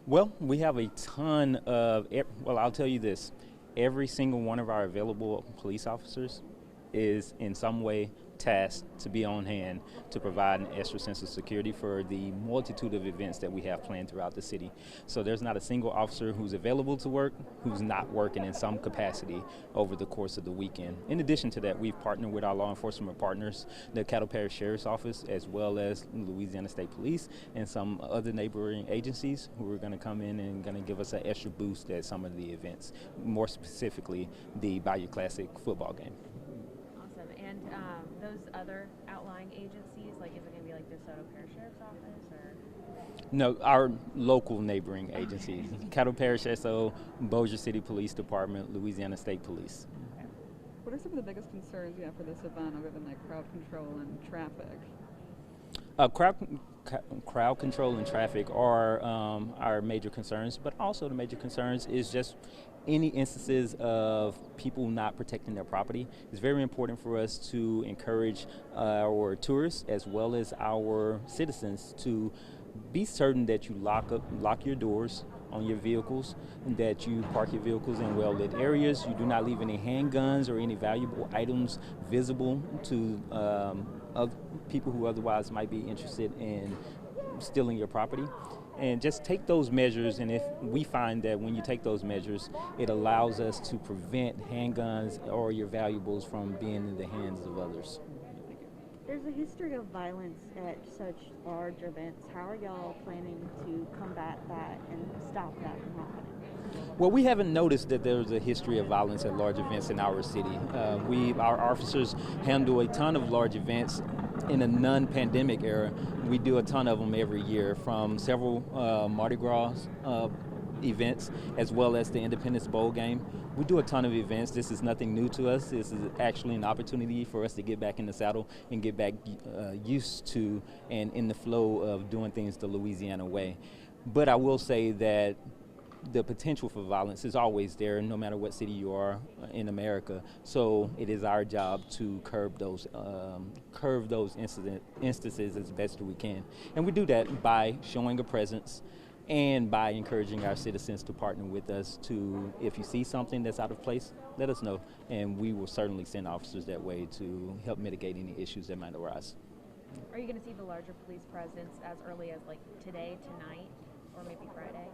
Well, we have a ton of, well, I'll tell you this. Every single one of our available police officers is in some way tasked to be on hand to provide an extra sense of security for the multitude of events that we have planned throughout the city. So there's not a single officer who's available to work who's not working in some capacity over the course of the weekend. In addition to that, we've partnered with our law enforcement partners, the Caddo Parish Sheriff's Office, as well as Louisiana State Police and some other neighboring agencies who are going to come in and going to give us an extra boost at some of the events, more specifically the Bayou Classic football game. Awesome. And those other outlying agencies, like is it going to be like the Soto Parish Sheriff's Office or? No, our local neighboring agencies, Caddo Parish SO, Bossier City Police Department, Louisiana State Police. What are some of the biggest concerns you have for this event other than like crowd control and traffic? Crowd control and traffic are our major concerns, but also the major concerns is just any instances of people not protecting their property. It's very important for us to encourage our tourists as well as our citizens to be certain that you lock your doors on your vehicles, and that you park your vehicles in well-lit areas. You do not leave any handguns or any valuable items visible to other people who otherwise might be interested in stealing your property. And just take those measures, and if we find that when you take those measures, it allows us to prevent handguns or your valuables from being in the hands of others. There's a history of violence at such large events. How are y'all planning to combat that and stop that from happening? Well, we haven't noticed that there's a history of violence at large events in our city. Our officers handle a ton of large events in a non-pandemic era. We do a ton of them every year, from several Mardi Gras events as well as the Independence Bowl game. We do a ton of events. This is nothing new to us. This is actually an opportunity for us to get back in the saddle and get back used to and in the flow of doing things the Louisiana way. But I will say that the potential for violence is always there, no matter what city you are in America. So it is our job to curb those instances as best we can. And we do that by showing a presence and by encouraging our citizens to partner with us to, if you see something that's out of place, let us know. And we will certainly send officers that way to help mitigate any issues that might arise. Are you going to see the larger police presence as early as like today, tonight, or maybe Friday?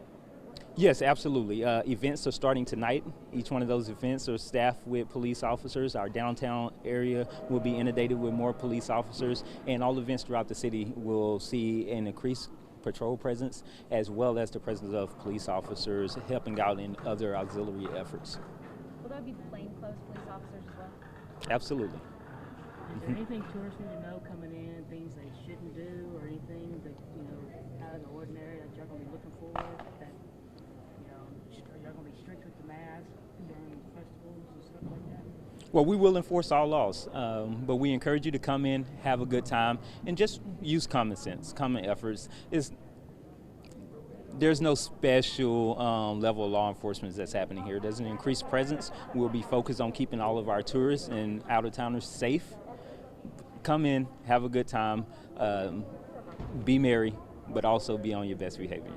Yes, absolutely. Events are starting tonight. Each one of those events are staffed with police officers. Our downtown area will be inundated with more police officers, and all events throughout the city will see an increased patrol presence as well as the presence of police officers helping out in other auxiliary efforts. Will there be plainclothes police officers as well? Absolutely. Is there anything tourists need to know coming in, things they shouldn't do, or anything that, out of the ordinary that you're going to be looking for, that, you're going to be strict with the mask during festivals and stuff like that? Well, we will enforce all laws, but we encourage you to come in, have a good time, and just use common sense, common efforts. There's no special level of law enforcement that's happening here. There's an increased presence. We'll be focused on keeping all of our tourists and out-of-towners safe. Come in, have a good time, be merry, but also be on your best behavior.